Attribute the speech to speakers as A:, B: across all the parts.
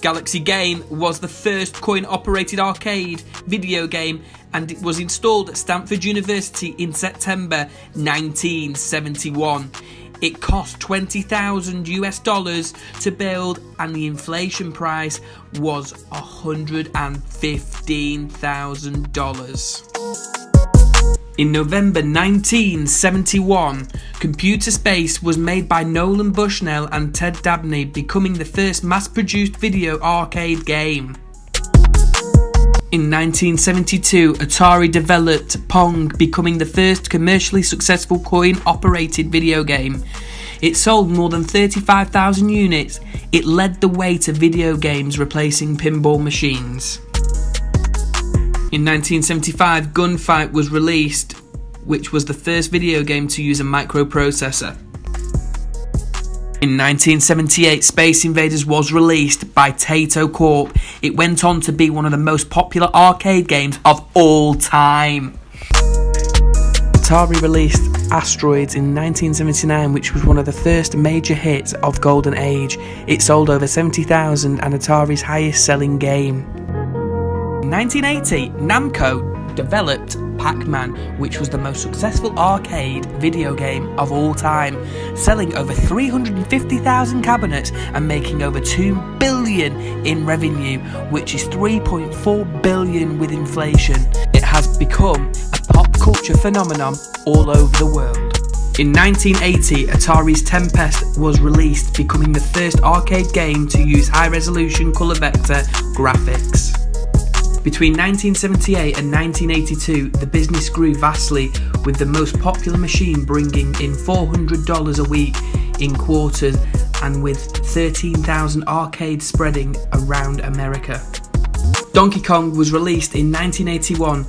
A: Galaxy Game was the first coin-operated arcade video game, and it was installed at Stanford University in September 1971. It cost $20,000 to build, and the inflation price was $115,000. In November 1971, Computer Space was made by Nolan Bushnell and Ted Dabney, becoming the first mass-produced video arcade game. In 1972, Atari developed Pong, becoming the first commercially successful coin-operated video game. It sold more than 35,000 units. It led the way to video games replacing pinball machines. In 1975, Gunfight was released, which was the first video game to use a microprocessor. In 1978, Space Invaders was released by Taito Corp. It went on to be one of the most popular arcade games of all time. Atari released Asteroids in 1979, which was one of the first major hits of Golden Age. It sold over 70,000 and Atari's highest selling game. In 1980, Namco developed Pac-Man, which was the most successful arcade video game of all time, selling over 350,000 cabinets and making over $2 billion in revenue, which is $3.4 billion with inflation. It has become a pop culture phenomenon all over the world. In 1980, Atari's Tempest was released, becoming the first arcade game to use high-resolution colour vector graphics. Between 1978 and 1982, the business grew vastly, with the most popular machine bringing in $400 a week in quarters, and with 13,000 arcades spreading around America. Donkey Kong was released in 1981.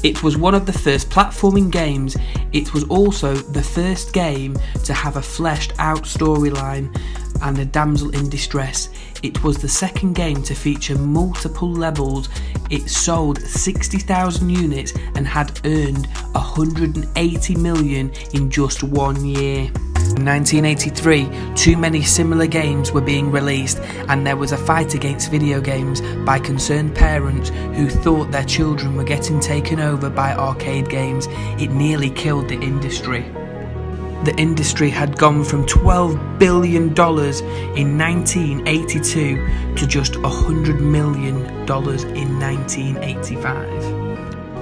A: It was one of the first platforming games. It was also the first game to have a fleshed out storyline and a damsel in distress. It was the second game to feature multiple levels. It sold 60,000 units and had earned $180 million in just 1 year. In 1983, too many similar games were being released, and there was a fight against video games by concerned parents who thought their children were getting taken over by arcade games. It nearly killed the industry. The industry had gone from $12 billion in 1982 to just $100 million in 1985.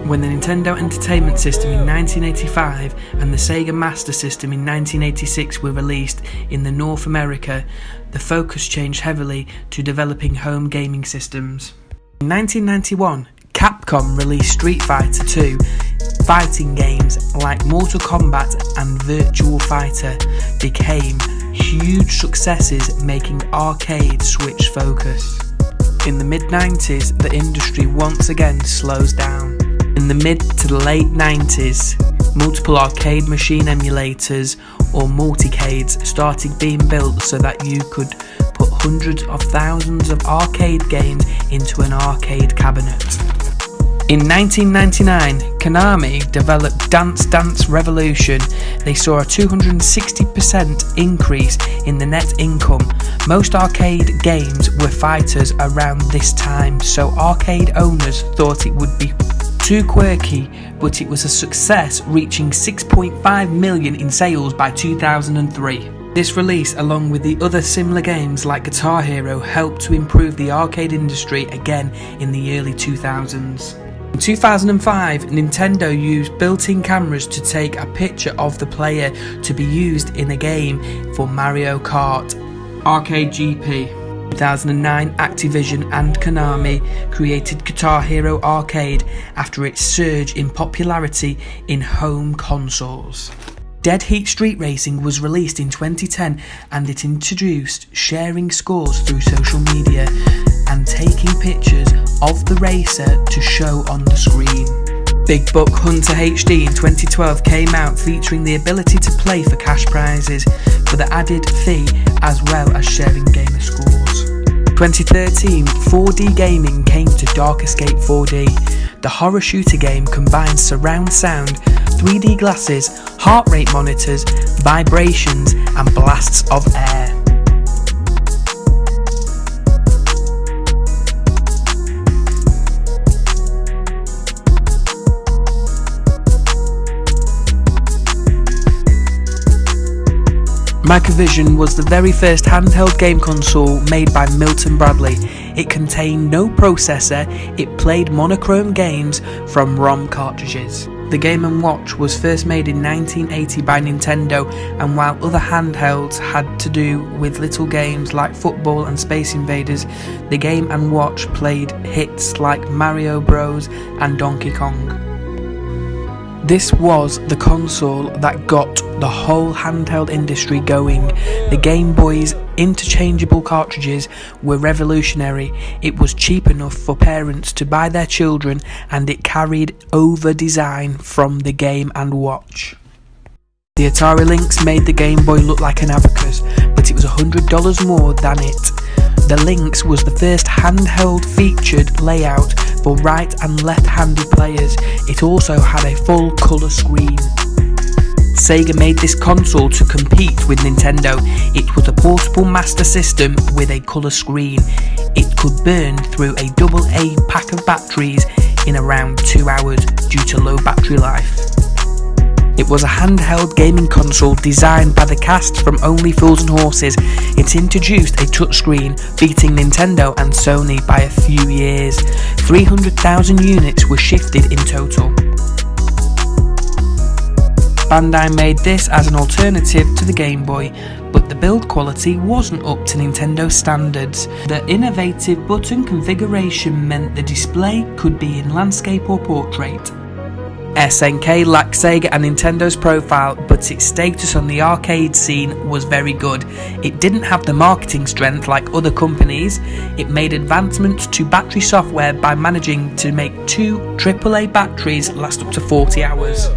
A: When the Nintendo Entertainment System in 1985 and the Sega Master System in 1986 were released in North America, the focus changed heavily to developing home gaming systems. In 1991, Capcom released Street Fighter II. Fighting games like Mortal Kombat and Virtua Fighter became huge successes, making arcade switch focus. In the mid-90s, the industry once again slows down. In the mid to the late 90s, multiple arcade machine emulators or multicades started being built so that you could put hundreds of thousands of arcade games into an arcade cabinet. In 1999, Konami developed Dance Dance Revolution. They saw a 260% increase in the net income. Most arcade games were fighters around this time, so arcade owners thought it would be too quirky, but it was a success, reaching 6.5 million in sales by 2003. This release, along with the other similar games like Guitar Hero, helped to improve the arcade industry again in the early 2000s. In 2005, Nintendo used built-in cameras to take a picture of the player to be used in a game for Mario Kart Arcade GP. In 2009, Activision and Konami created Guitar Hero Arcade after its surge in popularity in home consoles. Dead Heat Street Racing was released in 2010, and it introduced sharing scores through social media and taking pictures of the racer to show on the screen. Big Buck Hunter HD in 2012 came out, featuring the ability to play for cash prizes for the added fee as well as sharing gamer scores. 2013, 4D gaming came to Dark Escape 4D. The horror shooter game combines surround sound, 3D glasses, heart rate monitors, vibrations, and blasts of air. Microvision was the very first handheld game console made by Milton Bradley. It contained no processor, it played monochrome games from ROM cartridges. The Game & Watch was first made in 1980 by Nintendo, and while other handhelds had to do with little games like football and Space Invaders, the Game & Watch played hits like Mario Bros and Donkey Kong. This was the console that got the whole handheld industry going. The Game Boy's interchangeable cartridges were revolutionary. It was cheap enough for parents to buy their children, and it carried over design from the Game & Watch. The Atari Lynx made the Game Boy look like an abacus, but it was $100 more than it. The Lynx was the first handheld featured layout for right and left-handed players. It also had a full colour screen. Sega made this console to compete with Nintendo. It was a portable master system with a colour screen. It could burn through a AA pack of batteries in around 2 hours due to low battery life. It was a handheld gaming console designed by the cast from Only Fools and Horses. It introduced a touchscreen, beating Nintendo and Sony by a few years. 300,000 units were shifted in total. Bandai made this as an alternative to the Game Boy, but the build quality wasn't up to Nintendo standards. The innovative button configuration meant the display could be in landscape or portrait. SNK lacked Sega and Nintendo's profile, but its status on the arcade scene was very good. It didn't have the marketing strength like other companies. It made advancements to battery software by managing to make 2 AAA batteries last up to 40 hours.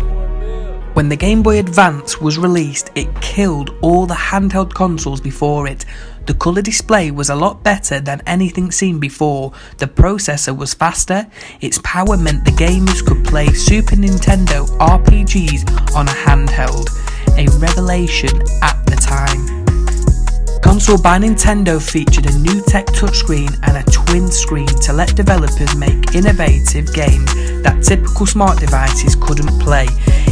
A: When the Game Boy Advance was released, it killed all the handheld consoles before it. The colour display was a lot better than anything seen before, the processor was faster, its power meant the gamers could play Super Nintendo RPGs on a handheld, a revelation at the time. Console by Nintendo featured a new tech touchscreen and a twin screen to let developers make innovative games that typical smart devices couldn't play.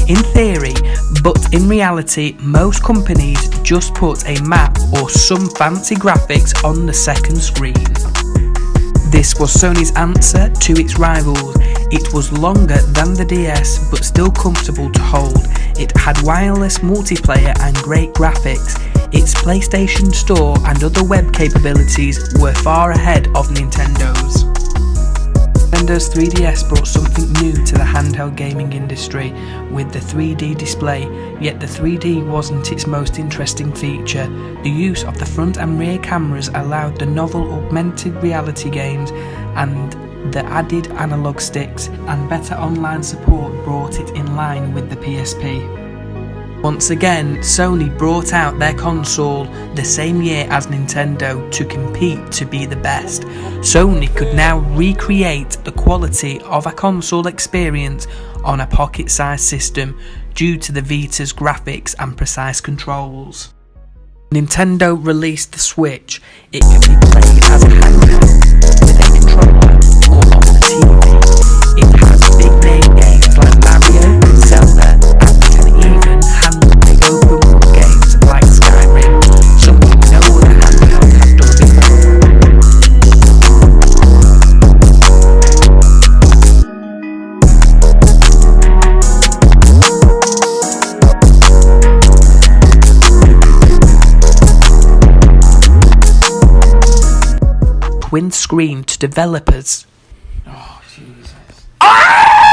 A: In theory, but in reality, most companies just put a map or some fancy graphics on the second screen. This was Sony's answer to its rivals. It was longer than the DS but still comfortable to hold. It had wireless multiplayer and great graphics. Its PlayStation Store and other web capabilities were far ahead of Nintendo's. Nintendo's 3DS brought something new to the handheld gaming industry with the 3D display, yet the 3D wasn't its most interesting feature. The use of the front and rear cameras allowed the novel augmented reality games, and the added analog sticks and better online support brought it in line with the PSP. Once again, Sony brought out their console the same year as Nintendo to compete to be the best. Sony could now recreate the quality of a console experience on a pocket-sized system due to the Vita's graphics and precise controls. Nintendo released the Switch. It can be played as a handheld with a controller or on the TV. It has big name games like Mario, Zelda, and can even handle big open world games like Skyrim, something no other handheld has done before. Twin screen to developers. Oh, Jesus. Ah!